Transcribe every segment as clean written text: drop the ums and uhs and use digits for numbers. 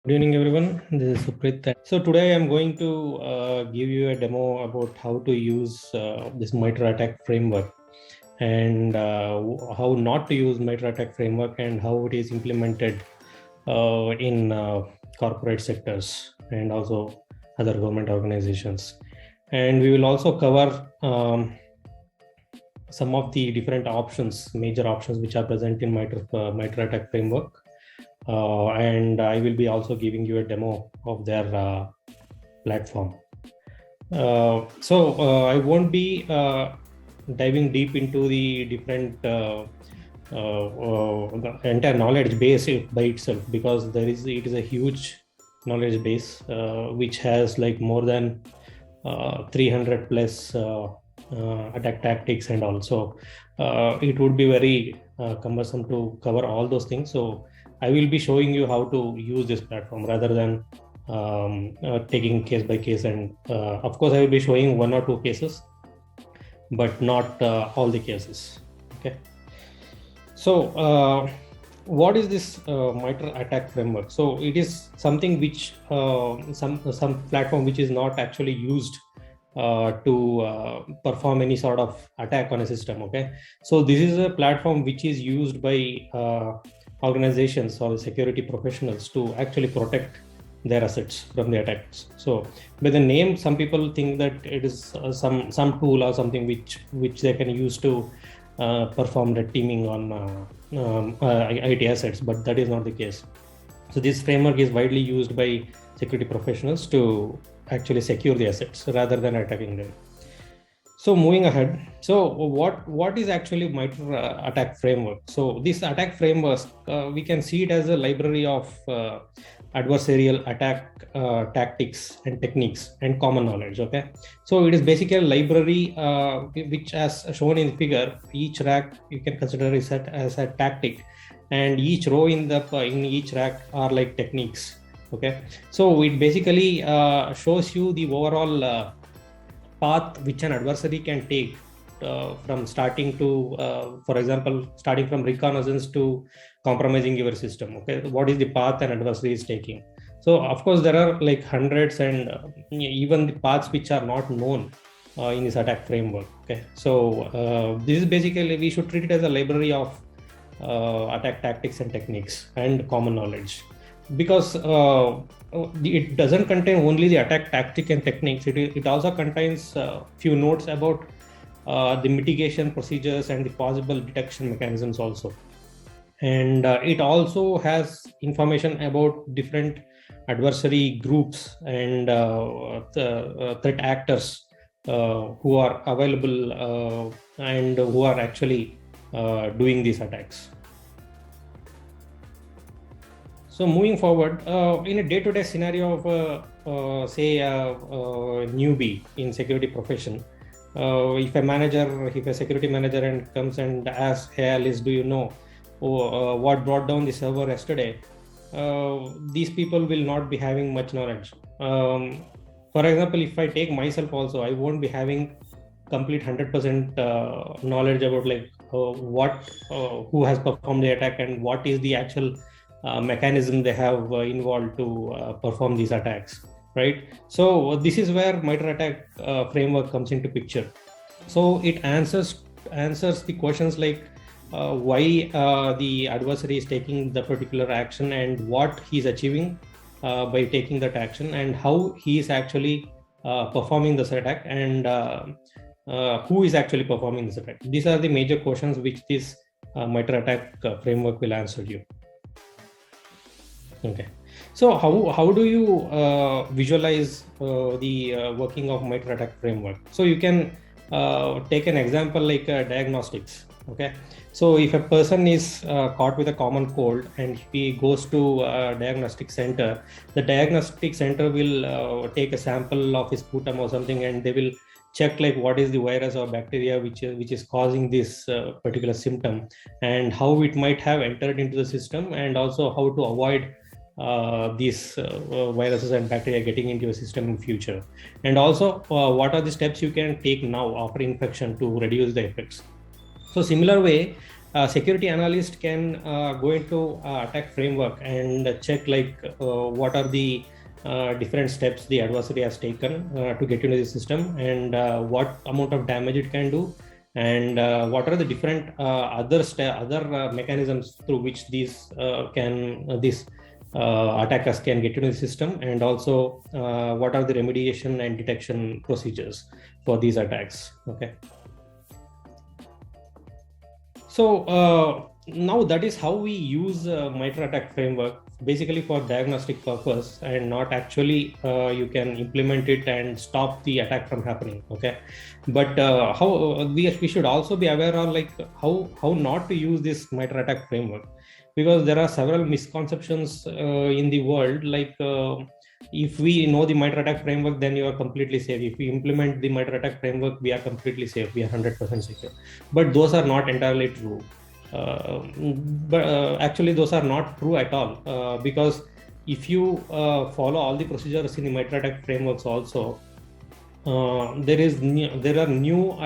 Good evening, everyone. This is Suprit. So today I'm going to give you a demo about how to use this MITRE ATT&CK framework and how not to use MITRE ATT&CK framework and how it is implemented in corporate sectors and also other government organizations. And we will also cover some of the different options, major options which are present in MITRE ATT&CK framework. And I will be also giving you a demo of their platform. So I won't be diving deep into the different the entire knowledge base by itself, because it is a huge knowledge base which has like more than 300 plus attack tactics and also it would be very cumbersome to cover all those things. So I will be showing you how to use this platform rather than taking case by case. And of course, I will be showing one or two cases, but not all the cases. Okay. So what is this MITRE ATT&CK framework? So it is something which some platform which is not actually used to perform any sort of attack on a system. Okay. So this is a platform which is used by organizations or security professionals to actually protect their assets from the attacks. So by the name, some people think that it is some tool or something which they can use to perform red teaming on IT assets, but that is not the case. So this framework is widely used by security professionals to actually secure the assets rather than attacking them. So moving ahead, so what is actually MITRE ATT&CK framework? So this attack framework, we can see it as a library of adversarial attack tactics and techniques and common knowledge. Okay, so it is basically a library which, as shown in the figure, each rack you can consider it as a tactic, and each row in each rack are like techniques. Okay, so it basically shows you the overall path which an adversary can take from starting to, for example, starting from reconnaissance to compromising your system. Okay, what is the path an adversary is taking? So of course there are like hundreds and even the paths which are not known in this attack framework. Okay, so this is basically, we should treat it as a library of attack tactics and techniques and common knowledge, because it doesn't contain only the attack tactic and techniques. It also contains a few notes about the mitigation procedures and the possible detection mechanisms also. And it also has information about different adversary groups and threat actors who are available and who are actually doing these attacks. So moving forward, in a day-to-day scenario of say a newbie in security profession, if a security manager and comes and asks, "Hey Alice, do you know what brought down the server yesterday?" These people will not be having much knowledge. For example, if I take myself also, I won't be having complete 100% knowledge about like who has performed the attack and what is the actual mechanism they have involved to perform these attacks, right? So this is where MITRE ATT&CK framework comes into picture. So it answers the questions like why the adversary is taking the particular action and what he's achieving by taking that action, and how he is actually performing this attack, and who is actually performing this attack. These are the major questions which this MITRE ATT&CK framework will answer you. Okay, so how do you visualize the working of MITRE ATT&CK framework? So you can take an example like diagnostics. Okay, so if a person is caught with a common cold and he goes to a diagnostic center, the diagnostic center will take a sample of his sputum or something, and they will check like what is the virus or bacteria which is causing this particular symptom, and how it might have entered into the system, and also how to avoid these viruses and bacteria getting into your system in future, and also what are the steps you can take now after infection to reduce the effects. So similar way, security analyst can go into attack framework and check like what are the different steps the adversary has taken to get into the system, and what amount of damage it can do, and what are the different other mechanisms through which these attackers can get into the system, and also what are the remediation and detection procedures for these attacks. Okay. So now that is how we use MITRE ATT&CK Framework, basically for diagnostic purpose, and not actually you can implement it and stop the attack from happening. Okay, but how we should also be aware of like how not to use this MITRE ATT&CK Framework, because there are several misconceptions in the world. Like if we know the MITRE ATT&CK Framework, then you are completely safe. If we implement the MITRE ATT&CK Framework, we are completely safe. We are 100% secure. But those are not entirely true. But actually, those are not true at all. Because if you follow all the procedures in the MITRE ATT&CK frameworks, also there are new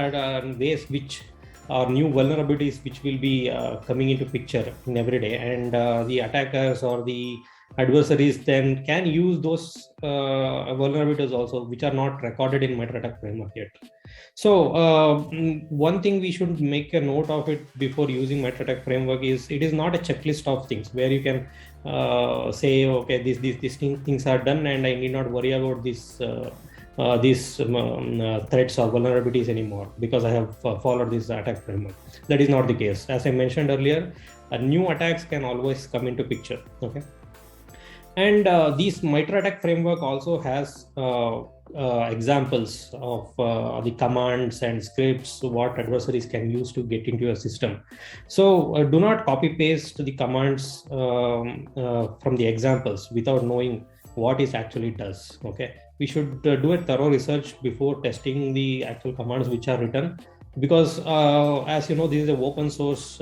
ways which are new vulnerabilities which will be coming into picture in every day, and the attackers or the adversaries then can use those vulnerabilities also, which are not recorded in MITRE ATT&CK Framework yet. So one thing we should make a note of it before using MITRE ATT&CK Framework is it is not a checklist of things where you can say, okay, these things are done and I need not worry about these threats or vulnerabilities anymore because I have followed this attack framework. That is not the case. As I mentioned earlier, new attacks can always come into picture. Okay. And this MITRE ATT&CK Framework also has examples of the commands and scripts what adversaries can use to get into your system. So do not copy paste the commands from the examples without knowing what it actually does. Okay, we should do a thorough research before testing the actual commands which are written, because as you know, this is an open source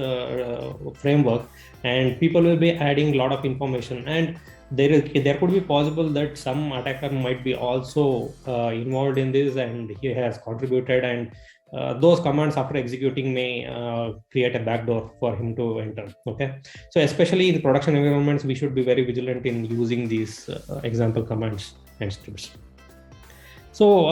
framework and people will be adding a lot of information, and there could be possible that some attacker might be also involved in this and he has contributed, and those commands after executing may create a backdoor for him to enter. Okay, so especially in production environments, we should be very vigilant in using these example commands and scripts. So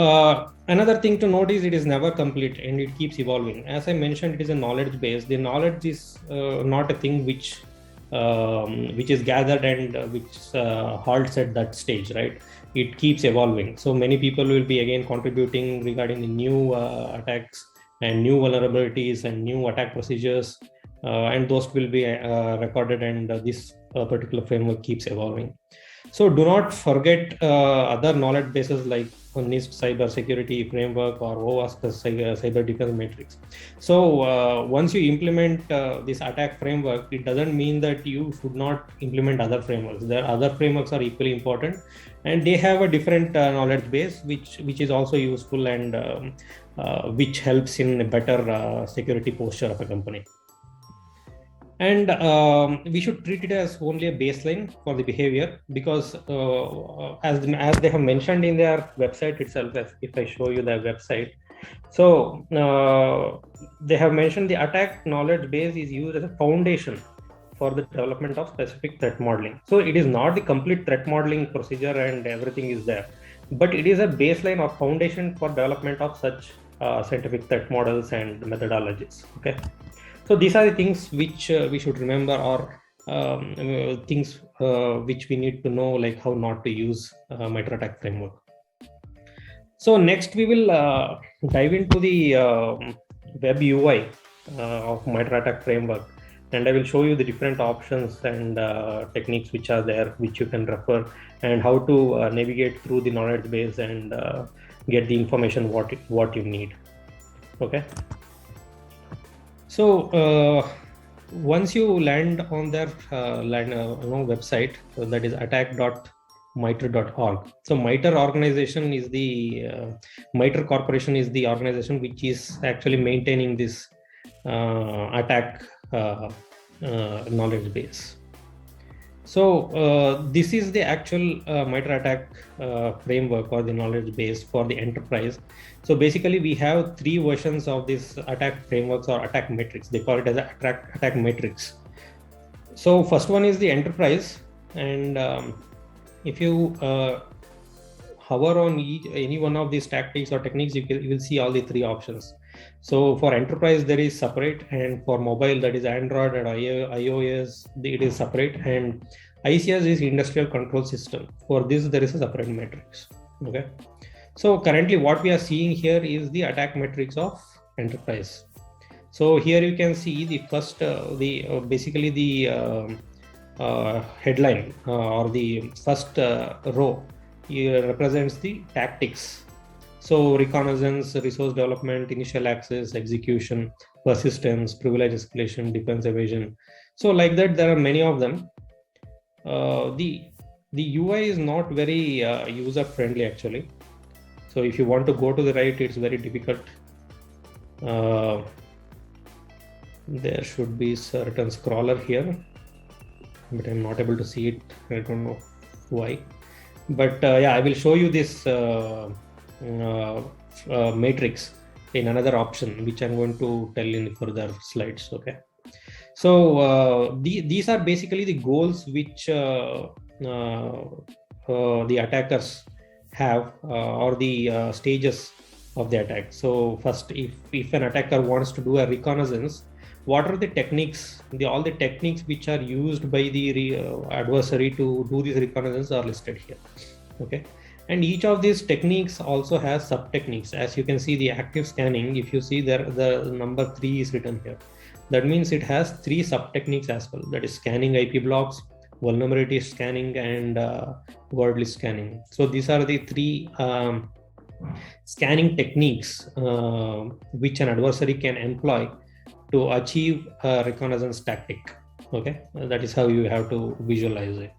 another thing to note is it is never complete and it keeps evolving. As I mentioned, it is a knowledge base. The knowledge is not a thing which is gathered and which halts at that stage, right? It keeps evolving. So many people will be again contributing regarding the new attacks and new vulnerabilities and new attack procedures, and those will be recorded, and this particular framework keeps evolving. So do not forget other knowledge bases like NIST Cyber Security Framework or OWASP Cyber Defense Matrix. So once you implement this attack framework, it doesn't mean that you should not implement other frameworks. There are other frameworks are equally important, and they have a different knowledge base, which is also useful and which helps in a better security posture of a company. And we should treat it as only a baseline for the behavior, because as they have mentioned in their website itself, if I show you their website, so they have mentioned the attack knowledge base is used as a foundation for the development of specific threat modeling. So it is not the complete threat modeling procedure and everything is there, but it is a baseline or foundation for development of such scientific threat models and methodologies. Okay. So these are the things which we should remember, or things which we need to know, like how not to use MITRE ATT&CK Framework. So next we will dive into the web UI of MITRE ATT&CK Framework, and I will show you the different options and techniques which are there, which you can refer, and how to navigate through the knowledge base and get the information what you need. Okay. So once you land on their website, that is attack.mitre.org. So MITRE organization is the MITRE Corporation is the organization which is actually maintaining this attack knowledge base. So this is the actual MITRE ATT&CK framework or the knowledge base for the enterprise. So basically we have three versions of this attack frameworks or attack matrix. They call it as attack matrix. So first one is the enterprise, and if you hover on any one of these tactics or techniques, you will see all the three options. So for enterprise there is separate, and for mobile, that is Android and iOS, it is separate, and ICS is industrial control system. For this there is a separate matrix. Okay, so currently what we are seeing here is the attack matrix of enterprise. So here you can see the first basically the headline or the first row here represents the tactics. So reconnaissance, resource development, initial access, execution, persistence, privilege escalation, defense evasion. So like that, there are many of them. The UI is not very user friendly actually. So if you want to go to the right, it's very difficult. There should be certain scroller here, but I'm not able to see it. I don't know why. But yeah, I will show you this matrix in another option, which I'm going to tell in further slides. Okay, so these are basically the goals which the attackers have, or the stages of the attack. So first, if an attacker wants to do a reconnaissance, what are the techniques? All the techniques which are used by the adversary to do this reconnaissance are listed here. Okay, and each of these techniques also has sub techniques. As you can see, the active scanning, if you see there, the number 3 is written here. That means it has 3 sub techniques as well. That is scanning IP blocks, vulnerability scanning, and word list scanning. So these are the 3 scanning techniques which an adversary can employ to achieve a reconnaissance tactic. Okay, that is how you have to visualize it.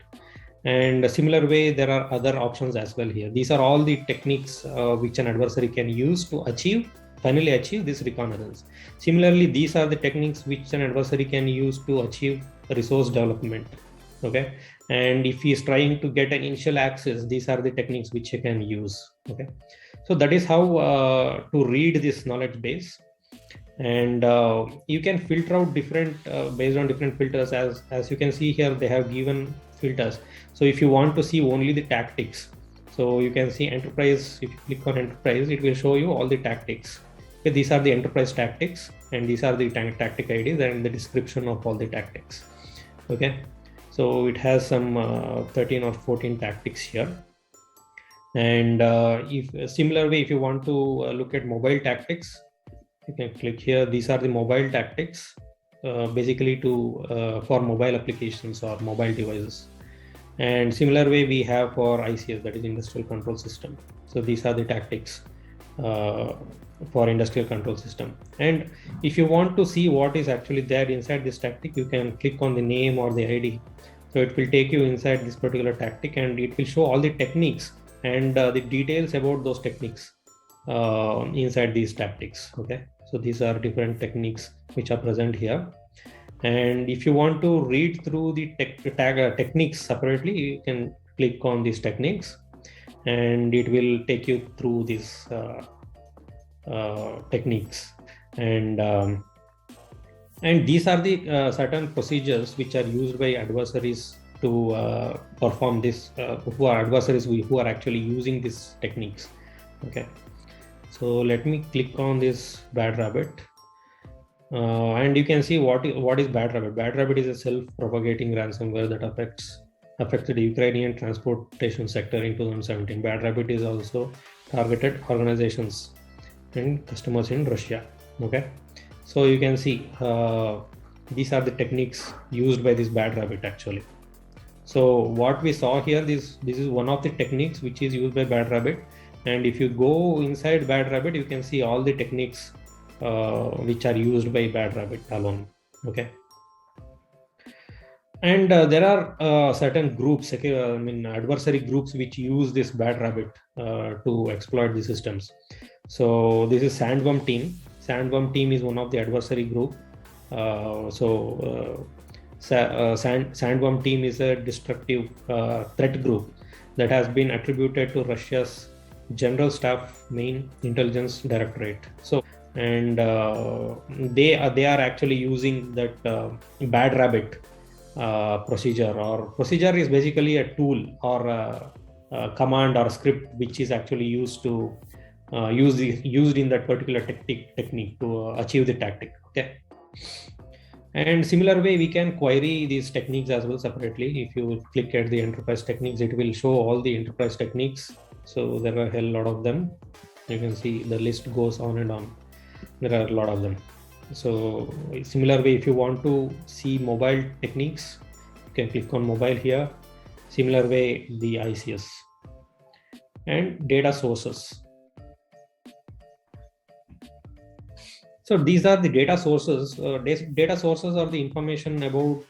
And a similar way, there are other options as well here. These are all the techniques which an adversary can use to finally achieve this reconnaissance. Similarly, these are the techniques which an adversary can use to achieve resource development. Okay, and if he is trying to get an initial access, these are the techniques which he can use. Okay, so that is how to read this knowledge base. And you can filter out different based on different filters. As you can see here, they have given filters. So if you want to see only the tactics, so you can see enterprise. If you click on enterprise, it will show you all the tactics. Okay, these are the enterprise tactics, and these are the tactic IDs and the description of all the tactics. Okay, so it has some 13 or 14 tactics here. And if similar way, if you want to look at mobile tactics, you can click here. These are the mobile tactics, basically for mobile applications or mobile devices. And similar way we have for ICS, that is industrial control system. So these are the tactics for industrial control system. And if you want to see what is actually there inside this tactic, you can click on the name or the ID. So it will take you inside this particular tactic, and it will show all the techniques and the details about those techniques inside these tactics. Okay, so these are different techniques which are present here. And if you want to read through the techniques separately, you can click on these techniques, and it will take you through these techniques. And these are the certain procedures which are used by adversaries to perform this, who are adversaries who are actually using these techniques. Okay, so let me click on this bad rabbit. And you can see what is bad rabbit. Bad rabbit is a self-propagating ransomware that affected the Ukrainian transportation sector in 2017. Bad rabbit is also targeted organizations and customers in Russia. Okay, so you can see these are the techniques used by this bad rabbit actually. So what we saw here, this is one of the techniques which is used by bad rabbit. And if you go inside bad rabbit, you can see all the techniques which are used by bad rabbit alone. Okay, and there are certain groups, okay, adversary groups which use this bad rabbit to exploit the systems. So this is Sandworm team. Sandworm team is one of the adversary group. Sandworm team is a destructive threat group that has been attributed to Russia's General Staff Main Intelligence Directorate. And they are actually using that bad rabbit procedure, or procedure is basically a tool or a command or script which is actually used used in that particular technique to achieve the tactic. Okay. And similar way, we can query these techniques as well separately. If you click at the enterprise techniques, it will show all the enterprise techniques. So there are a hell lot of them. You can see the list goes on and on. There are a lot of them. So similar way, if you want to see mobile techniques, you can click on mobile here. Similar way, the ICS and data sources. So these are the data sources. Data sources are the information about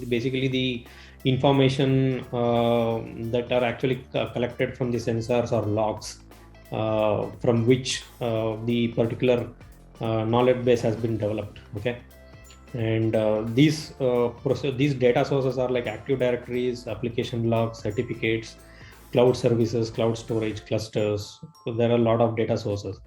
basically the information that are actually collected from the sensors or logs from which the particular knowledge base has been developed. Okay. And these data sources are like Active Directories, application logs, certificates, cloud services, cloud storage, clusters. So there are a lot of data sources.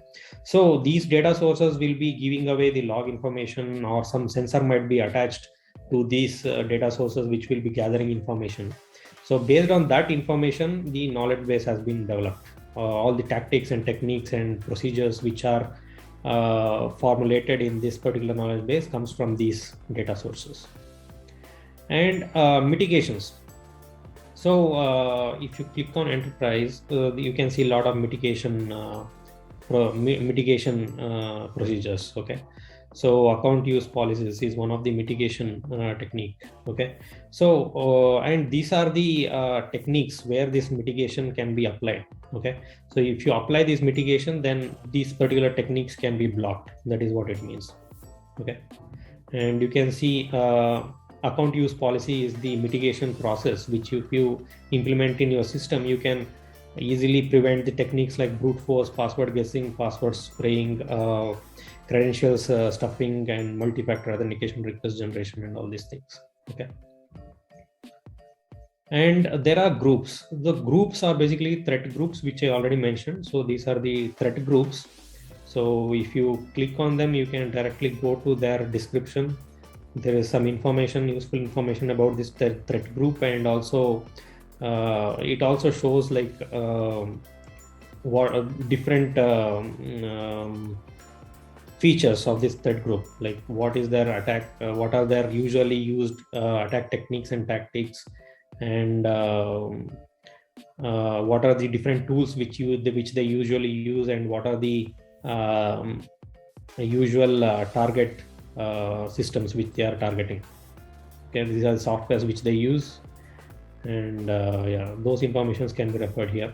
So these data sources will be giving away the log information, or some sensor might be attached to these data sources which will be gathering information. So based on that information, the knowledge base has been developed. All the tactics and techniques and procedures which are formulated in this particular knowledge base comes from these data sources. And mitigations. So if you click on enterprise, you can see a lot of mitigation procedures. Okay. So account use policies is one of the mitigation technique. Okay. So and these are the techniques where this mitigation can be applied. Okay. So if you apply this mitigation, then these particular techniques can be blocked. That is what it means. Okay. And you can see account use policy is the mitigation process, which if you implement in your system, you can easily prevent the techniques like brute force, password guessing, password spraying, credentials stuffing, and multi-factor authentication request generation, and all these things. Okay. And there are groups. The groups are basically threat groups, which I already mentioned. So these are the threat groups. So if you click on them, you can directly go to their description. There is some information, useful information about this threat group, and also it also shows like what different features of this threat group, like what is their attack, what are their usually used attack techniques and tactics, and what are the different tools which they usually use, and what are the usual target systems which they are targeting. Okay, these are the softwares which they use, and yeah, those informations can be referred here.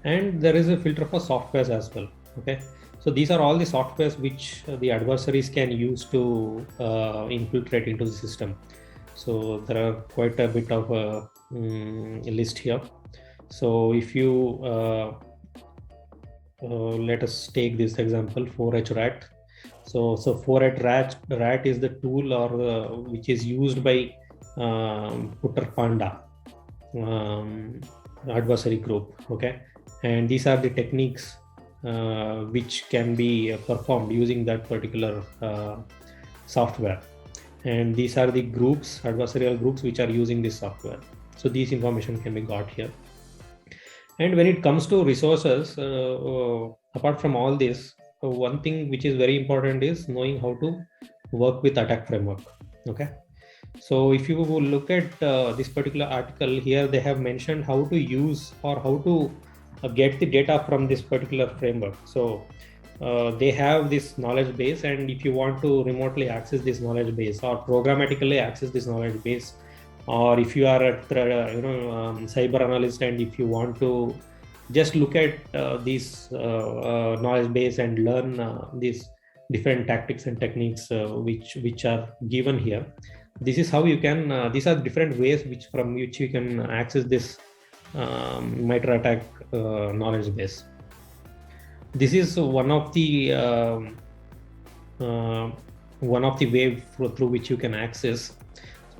And there is a filter for softwares as well. Okay, so these are all the softwares which the adversaries can use to infiltrate into the system. So there are quite a bit of a list here. So if you let us take this example, 4H rat. So 4H rat is the tool or which is used by Putter Panda adversary group. Okay, and these are the techniques which can be performed using that particular software. And these are the groups, adversarial groups, which are using this software. So these information can be got here. And when it comes to resources, apart from all this, one thing which is very important is knowing how to work with attack framework. Okay. So if you look at this particular article here, they have mentioned how to use or how to get the data from this particular framework. So they have this knowledge base, and if you want to remotely access this knowledge base or programmatically access this knowledge base, or if you are a cyber analyst, and if you want to just look at these knowledge base and learn these different tactics and techniques which are given here, this is how you can these are different ways from which you can access this MITRE ATT&CK knowledge base. This is one of the way through which you can access.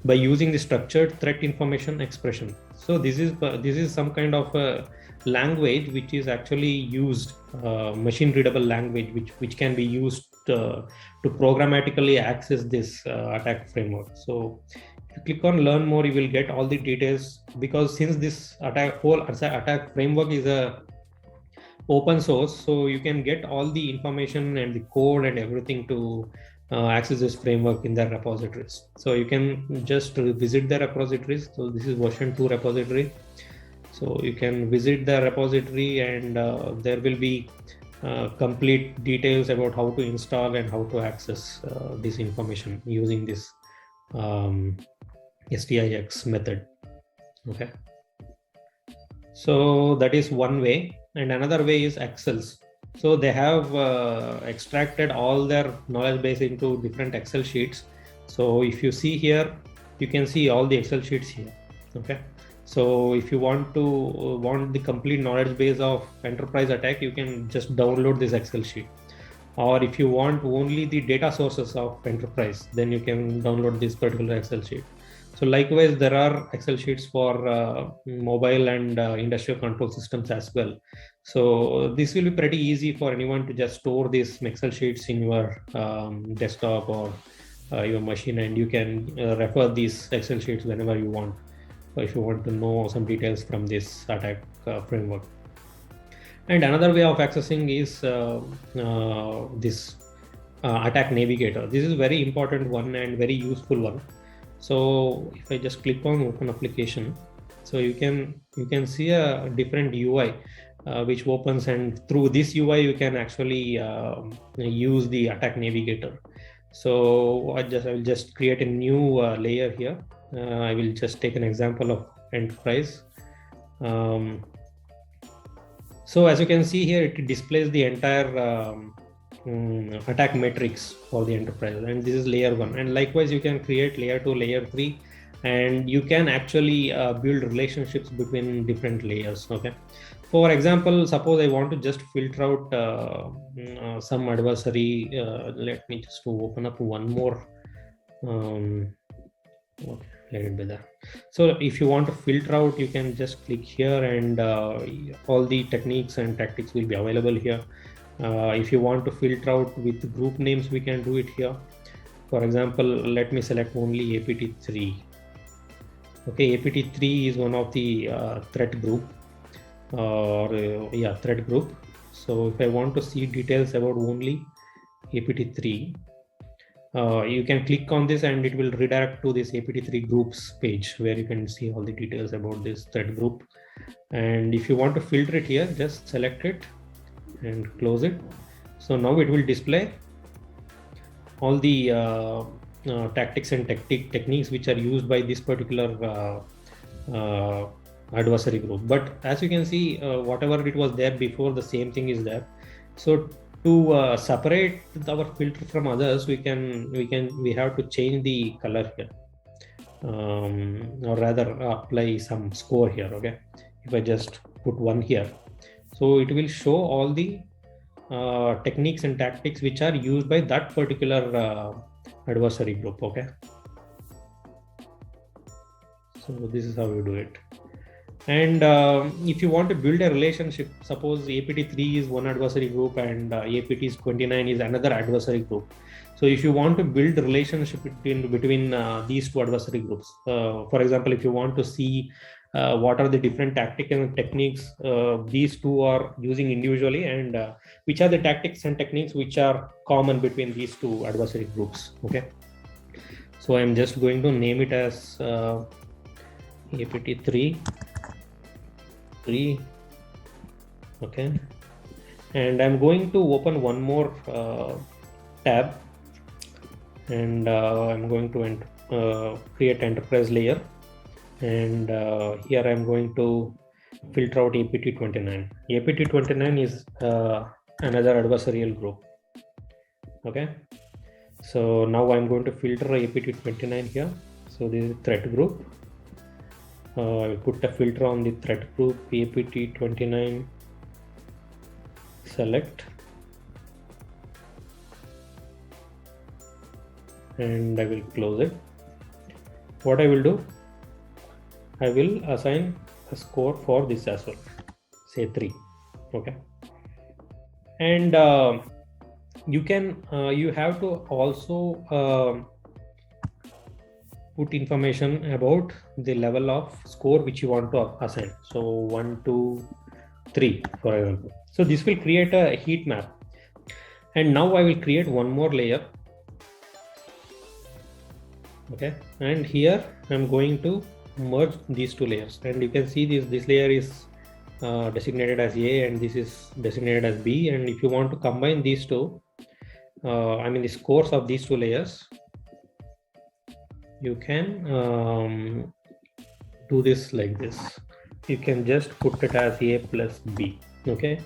by using the structured threat information expression. So this is some kind of a language which is actually used, machine readable language, which can be used to programmatically access this attack framework. So if you click on learn more, you will get all the details, because since this whole attack framework is a open source, so you can get all the information and the code and everything to access this framework in their repositories. So you can just visit their repositories. So this is version 2 repository. So you can visit the repository, and there will be complete details about how to install and how to access this information using this STIX method. Okay. So that is one way, and another way is Excels. So they have extracted all their knowledge base into different Excel sheets. So if you see here, you can see all the Excel sheets here. Okay. So if you want the complete knowledge base of enterprise attack, you can just download this Excel sheet. Or if you want only the data sources of enterprise, then you can download this particular Excel sheet. So likewise, there are Excel sheets for mobile and industrial control systems as well. So this will be pretty easy for anyone to just store these Excel sheets in your desktop or your machine, and you can refer these Excel sheets whenever you want, if you want to know some details from this attack framework. And another way of accessing is this attack navigator. This is very important one and very useful one. So if I just click on open application, so you can see a different UI which opens, and through this UI you can actually use the attack navigator. So I will just create a new layer here. I will just take an example of enterprise. So as you can see here, it displays the entire attack matrix for the enterprise, and this is layer 1. And likewise, you can create layer 2, layer 3, and you can actually build relationships between different layers. Okay. For example, suppose I want to just filter out some adversary. Let me just open up one more. Okay, let it be there. So if you want to filter out, you can just click here, and all the techniques and tactics will be available here. If you want to filter out with group names, we can do it here. For example, let me select only APT3. Okay, APT3 is one of the threat group, threat group. So if I want to see details about only APT3, you can click on this, and it will redirect to this APT3 groups page, where you can see all the details about this threat group. And if you want to filter it here, just select it and close it. So now it will display all the tactics and techniques which are used by this particular adversary group. But as you can see, whatever it was there before, the same thing is there. So to separate our filter from others, we have to change the color here, or rather apply some score here. Okay, if I just put 1 here, so it will show all the techniques and tactics which are used by that particular adversary group. Okay, so this is how you do it. And if you want to build a relationship, suppose APT3 is one adversary group and APT29 is another adversary group. So if you want to build a relationship between these two adversary groups, for example, if you want to see what are the different tactics and techniques these two are using individually, and which are the tactics and techniques which are common between these two adversary groups. Okay, so I'm just going to name it as APT3. Okay, and I'm going to open one more tab, and I'm going to create enterprise layer, and here I'm going to filter out APT29. APT29 is another adversarial group. Okay, so now I'm going to filter APT29 here. So this is threat group. I will put a filter on the threat group APT29, select, and I will close it. what I will do, I will assign a score for this as well, say 3. Okay, and you have to also put information about the level of score which you want to assign. So 1, 2, 3, for example. So this will create a heat map. And now I will create one more layer. Okay, and here I'm going to merge these two layers, and you can see this layer is designated as A and this is designated as B. And if you want to combine these two, the scores of these two layers, you can do this like this. You can just put it as A plus B. Okay,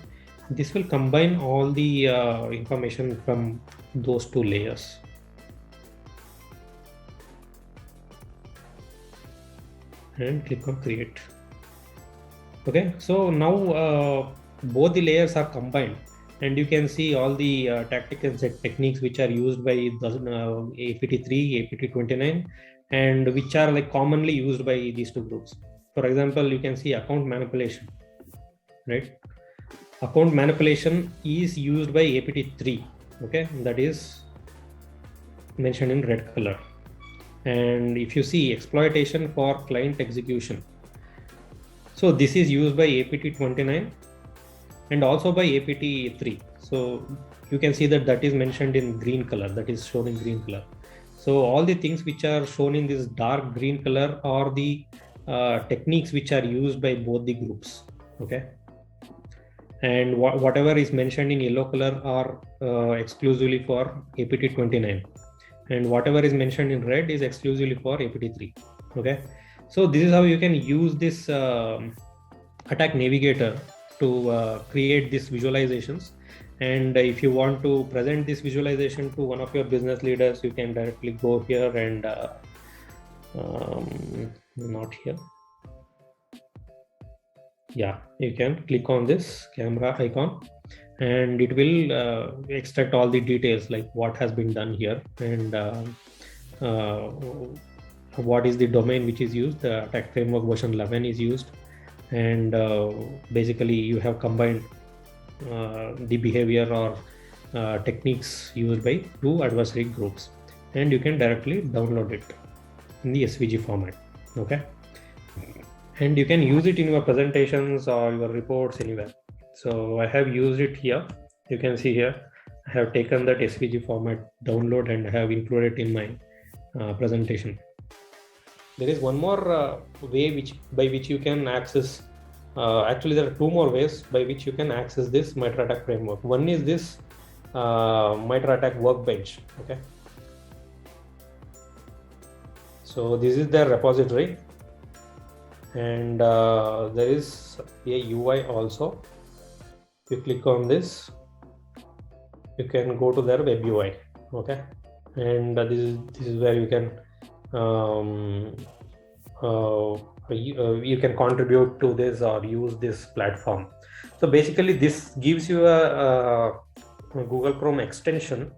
this will combine all the information from those two layers. And click on create. Okay, so now both the layers are combined, and you can see all the tactical techniques which are used by the APT3, APT29, and which are like commonly used by these two groups. For example, you can see account manipulation, right? Account manipulation is used by APT3. Okay, that is mentioned in red color. And if you see exploitation for client execution, so this is used by APT29 and also by APT3. So you can see that is mentioned in green color, that is shown in green color. So all the things which are shown in this dark green color are the techniques which are used by both the groups. Okay, and whatever is mentioned in yellow color are exclusively for APT29. And whatever is mentioned in red is exclusively for APT3. Okay, so this is how you can use this attack navigator to create these visualizations. And if you want to present this visualization to one of your business leaders, you can directly go here and not here. Yeah, you can click on this camera icon, and it will extract all the details like what has been done here and what is the domain which is used. The attack framework version 11 is used, and basically you have combined the behavior or techniques used by two adversary groups, and you can directly download it in the SVG format. Okay, and you can use it in your presentations or your reports anywhere. So I have used it here. You can see here I have taken that SVG format download and I have included it in my presentation. There is one more way by which you can access. Actually, there are two more ways by which you can access this MITRE ATT&CK framework. One is this MITRE ATT&CK workbench. Okay, so this is their repository, and there is a UI also. You click on this, you can go to their web UI. Okay, and this is where you can you can contribute to this or use this platform. So basically this gives you a Google Chrome extension.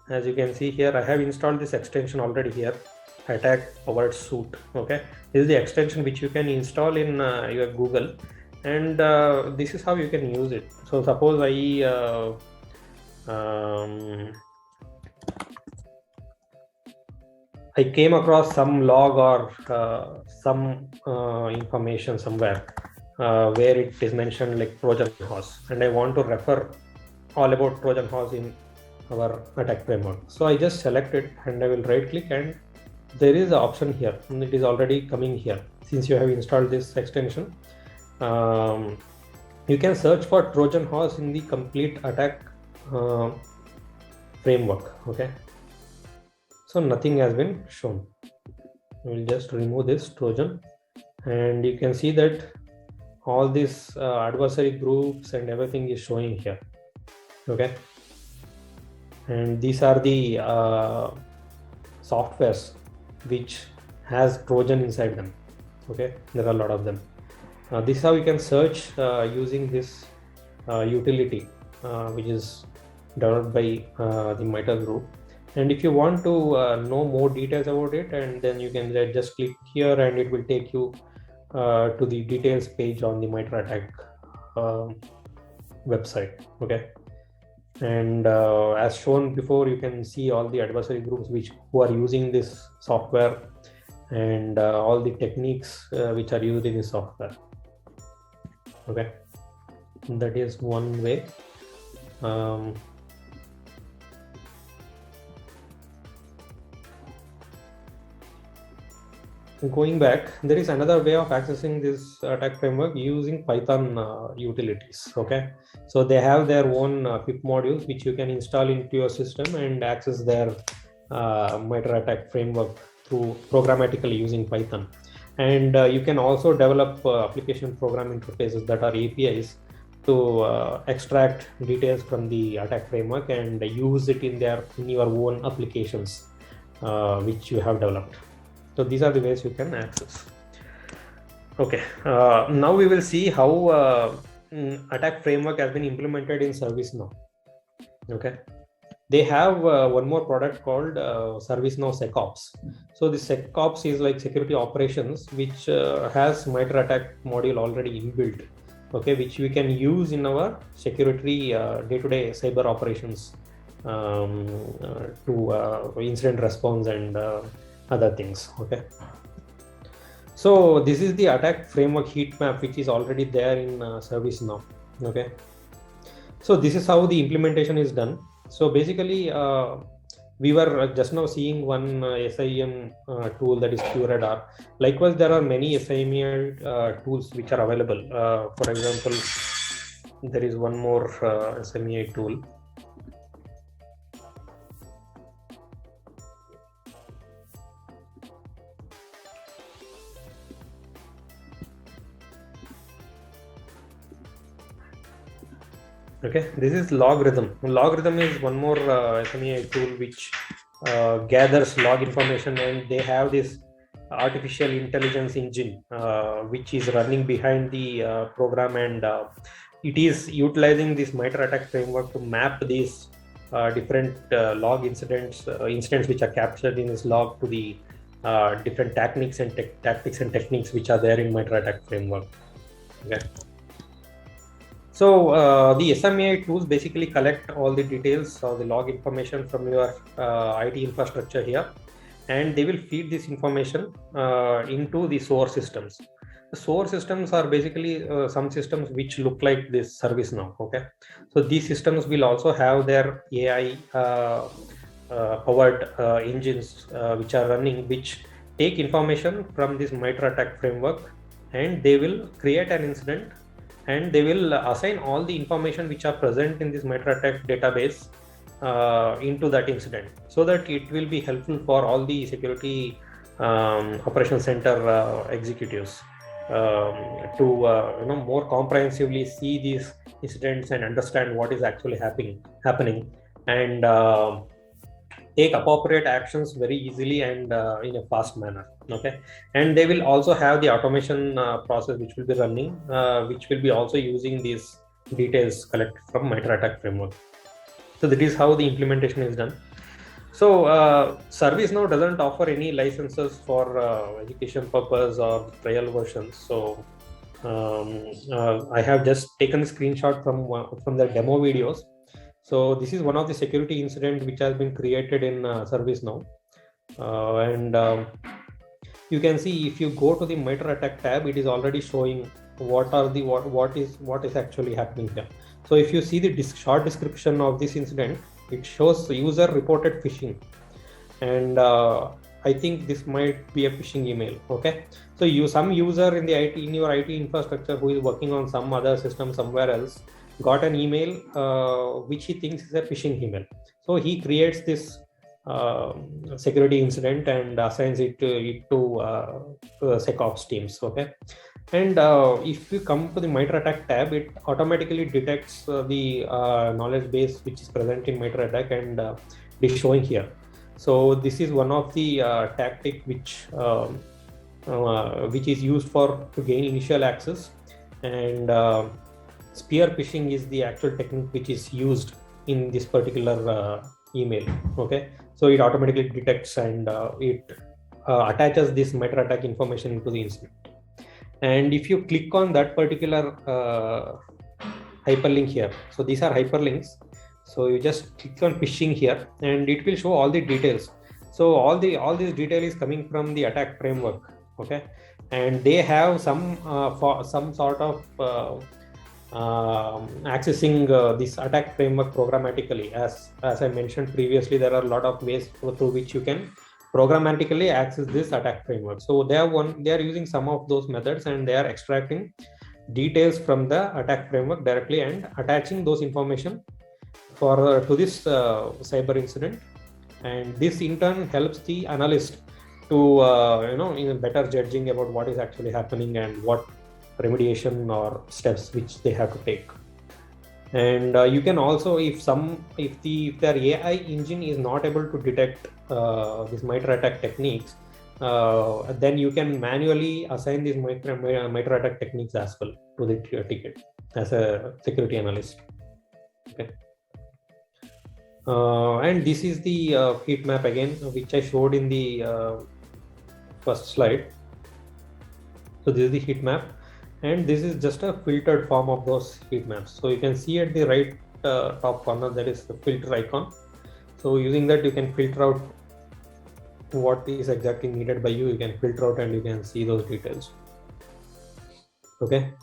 As you can see here, I have installed this extension already here, attack powered suite. Okay, this is the extension which you can install in your Google, and this is how you can use it. So suppose I came across some log or some information somewhere where it is mentioned like Trojan horse, and I want to refer all about Trojan horse in our attack framework. So I just select it and I will right click, and there is an option here, and it is already coming here. Since you have installed this extension, you can search for Trojan horse in the complete attack framework. Okay, so nothing has been shown. I will just remove this Trojan, and you can see that all these adversary groups and everything is showing here. Okay, and these are the softwares which has Trojan inside them. Okay, there are a lot of them. This is how you can search using this utility which is developed by the MITRE group. And if you want to know more details about it, and then you can just click here and it will take you to the details page on the MITRE ATT&CK website. Okay. And as shown before, you can see all the adversary groups who are using this software, and all the techniques which are used in this software. Okay, that is one way. Going back, there is another way of accessing this attack framework using Python utilities. Okay, so they have their own pip modules which you can install into your system and access their MITRE ATT&CK framework through programmatically using Python. And you can also develop application program interfaces that are APIs to extract details from the attack framework and use it in your own applications which you have developed. So these are the ways you can access. Okay, now we will see how attack framework has been implemented in ServiceNow. Okay, they have one more product called ServiceNow SecOps. So the SecOps is like security operations, which has MITRE ATT&CK module already inbuilt. Okay, which we can use in our security day-to-day cyber operations to incident response and other things. Okay, so this is the attack framework heat map which is already there in ServiceNow. Okay, so this is how the implementation is done. So basically we were just now seeing one SIEM tool, that is QRadar. Likewise, there are many SIEM tools which are available. For example, there is one more SIEM tool. Okay, this is Logarithm. Logarithm is one more SIEM tool which gathers log information, and they have this artificial intelligence engine which is running behind the program, and it is utilizing this MITRE ATT&CK framework to map these different log incidents which are captured in this log to the different tactics and techniques which are there in MITRE ATT&CK framework. Okay. So the SIEM tools basically collect all the details or the log information from your IT infrastructure here, and they will feed this information into the source systems. The source systems are basically some systems which look like this ServiceNow. Okay, so these systems will also have their AI powered engines which are running, which take information from this MITRE ATT&CK framework, and they will create an incident, and they will assign all the information which are present in this MITRE ATT&CK database into that incident, so that it will be helpful for all the security operations center executives to more comprehensively see these incidents and understand what is actually happening, and take appropriate actions very easily and in a fast manner. Okay, and they will also have the automation process which will be running, which will be also using these details collected from MITRE ATT&CK framework. So that is how the implementation is done. So ServiceNow doesn't offer any licenses for education purpose or trial versions. So I have just taken a screenshot from the demo videos. So this is one of the security incident which has been created in ServiceNow, and you can see if you go to the MITRE ATT&CK tab, it is already showing what is actually happening here. So if you see the short description of this incident, it shows the user reported phishing, and I think this might be a phishing email. Okay, so some user in your IT infrastructure who is working on some other system somewhere else got an email which he thinks is a phishing email. So he creates this security incident and assigns it to SecOps teams. Okay, and if you come to the MITRE ATT&CK tab, it automatically detects the knowledge base which is present in MITRE ATT&CK, and it is showing here. So this is one of the tactic which is used to gain initial access, and spear phishing is the actual technique which is used in this particular email. Okay, so it automatically detects and it attaches this MITRE ATT&CK information into the incident. And if you click on that particular hyperlink here, so these are hyperlinks, so you just click on phishing here and it will show all the details. So all this detail is coming from the attack framework. Okay, and they have some for some sort of accessing this attack framework programmatically. As I mentioned previously, there are a lot of ways through which you can programmatically access this attack framework. So they are using some of those methods and they are extracting details from the attack framework directly and attaching those information for to this cyber incident. And this in turn helps the analyst to in better judging about what is actually happening and what remediation or steps which they have to take. And you can also, if their AI engine is not able to detect these MITRE ATT&CK techniques, then you can manually assign these MITRE ATT&CK techniques as well to the ticket as a security analyst. Okay. And this is the heat map again, which I showed in the first slide. So this is the heat map, and this is just a filtered form of those heat maps. So you can see at the right top corner there is the filter icon. So using that you can filter out what is exactly needed by you. You can filter out and you can see those details. Okay.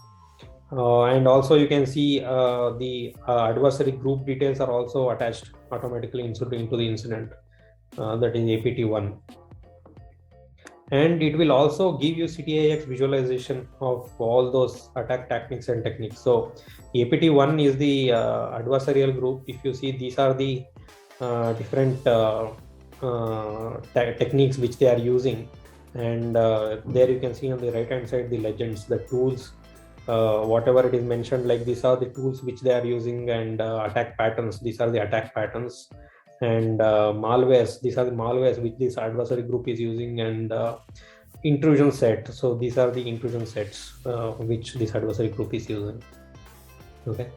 And also you can see the adversary group details are also attached automatically into the incident, that is APT1. And it will also give you CTIX visualization of all those attack tactics and techniques. So APT1 is the adversarial group. If you see, these are the different techniques which they are using. And there you can see on the right hand side the legends, the tools, whatever it is mentioned, like these are the tools which they are using, and attack patterns, these are the attack patterns, and malwares, these are the malwares which this adversary group is using, and intrusion set, so these are the intrusion sets which this adversary group is using. Okay,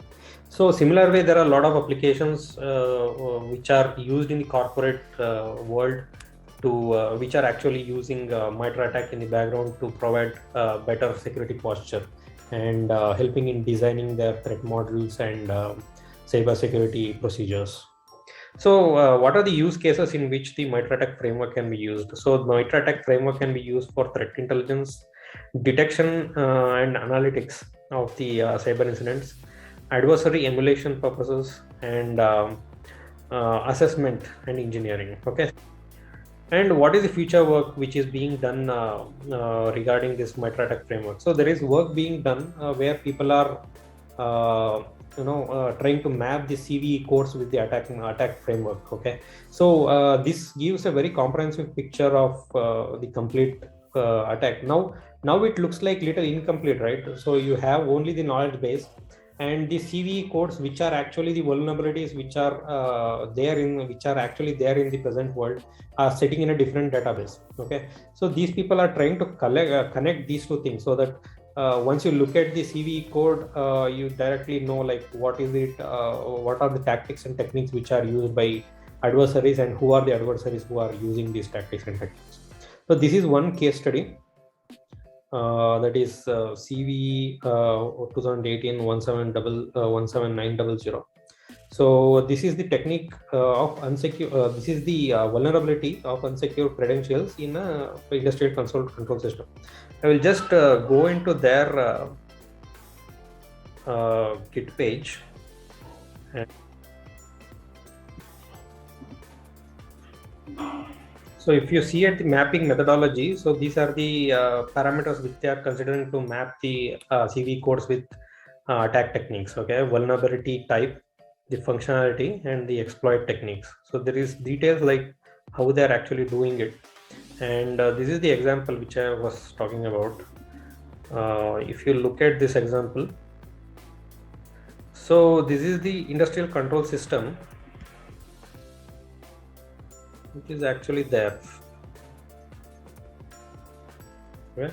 so similar way there are a lot of applications which are used in the corporate world to which are actually using MITRE ATT&CK in the background to provide better security posture and helping in designing their threat models and cyber security procedures. So what are the use cases in which the MITRE ATT&CK framework can be used? So MITRE ATT&CK framework can be used for threat intelligence, detection and analytics of the cyber incidents, adversary emulation purposes, and assessment and engineering. Okay. And what is the future work which is being done regarding this MITRE ATT&CK framework? So there is work being done where people are trying to map the CVE codes with the attack framework. Okay, so this gives a very comprehensive picture of the complete attack. Now it looks like little incomplete, right? So you have only the knowledge base and the CVE codes, which are actually the vulnerabilities which are actually there in the present world, are sitting in a different database. Okay, so these people are trying to connect these two things, so that once you look at the CVE code, you directly know like what is it, what are the tactics and techniques which are used by adversaries, and who are the adversaries who are using these tactics and techniques. So this is one case study. That is CVE 2018-17900. So this is the technique of unsecure. This is the vulnerability of unsecure credentials in a industrial control system. I will just go into their Git page. So if you see at the mapping methodology, so these are the parameters which they are considering to map the CVE codes with attack techniques. Okay, vulnerability type, the functionality, and the exploit techniques. So there is details like how they are actually doing it. And this is the example which I was talking about. If you look at this example, so this is the industrial control system which is actually there. Okay.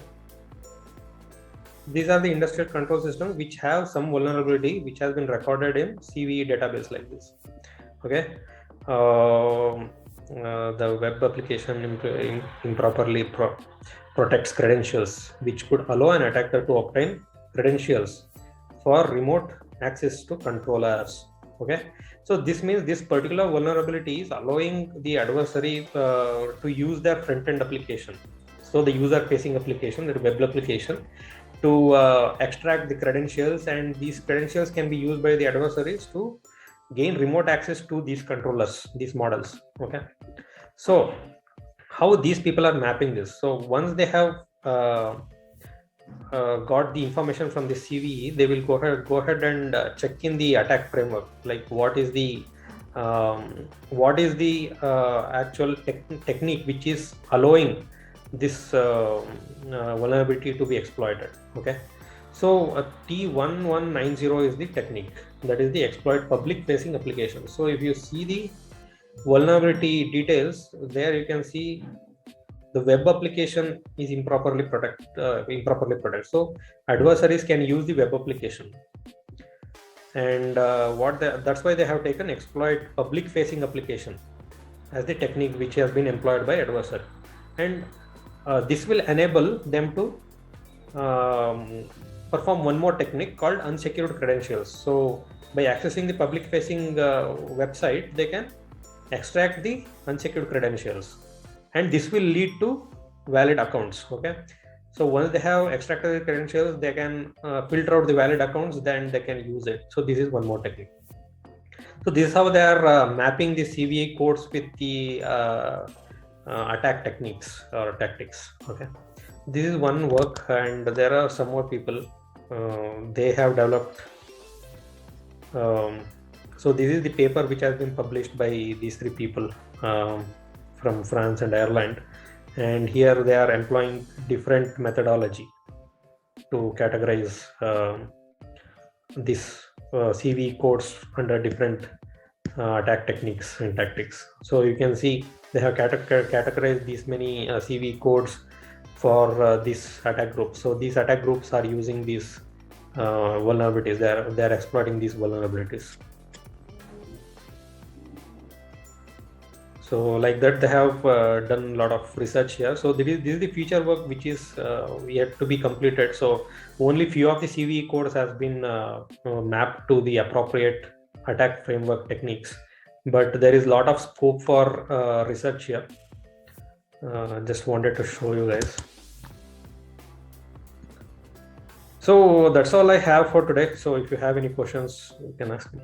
These are the industrial control systems which have some vulnerability which has been recorded in CVE database like this. Okay. the web application improperly protects credentials, which could allow an attacker to obtain credentials for remote access to controllers. Okay, so this means this particular vulnerability is allowing the adversary to use their front-end application, so the user-facing application, the web application, to extract the credentials, and these credentials can be used by the adversaries to gain remote access to these controllers, these models. Okay, so how these people are mapping this? So once they have got the information from the CVE, they will go ahead and check in the attack framework, like what is the actual technique which is allowing this vulnerability to be exploited. Okay, so T1190 is the technique, that is the exploit public facing application. So if you see the vulnerability details there, you can see the web application is improperly protected. So adversaries can use the web application, and that's why they have taken exploit public facing application as the technique which has been employed by adversary, and this will enable them to perform one more technique called unsecured credentials. So by accessing the public facing website, they can extract the unsecured credentials, and this will lead to valid accounts. Okay, so once they have extracted the credentials, they can filter out the valid accounts, then they can use it. So this is one more technique. So this is how they are mapping the CVE codes with the attack techniques or tactics. Okay, this is one work, and there are some more people. They have developed. So this is the paper which has been published by these three people from France and Ireland, and here they are employing different methodology to categorize this CV codes under different attack techniques and tactics. So you can see they have categorized these many CV codes for this attack group. So these attack groups are using these vulnerabilities. They are exploiting these vulnerabilities. So like that, they have done a lot of research here. So this is the future work which is yet to be completed. So only few of the CVE codes has been mapped to the appropriate attack framework techniques, but there is a lot of scope for research here. Just wanted to show you guys. So that's all I have for today. So if you have any questions, you can ask me.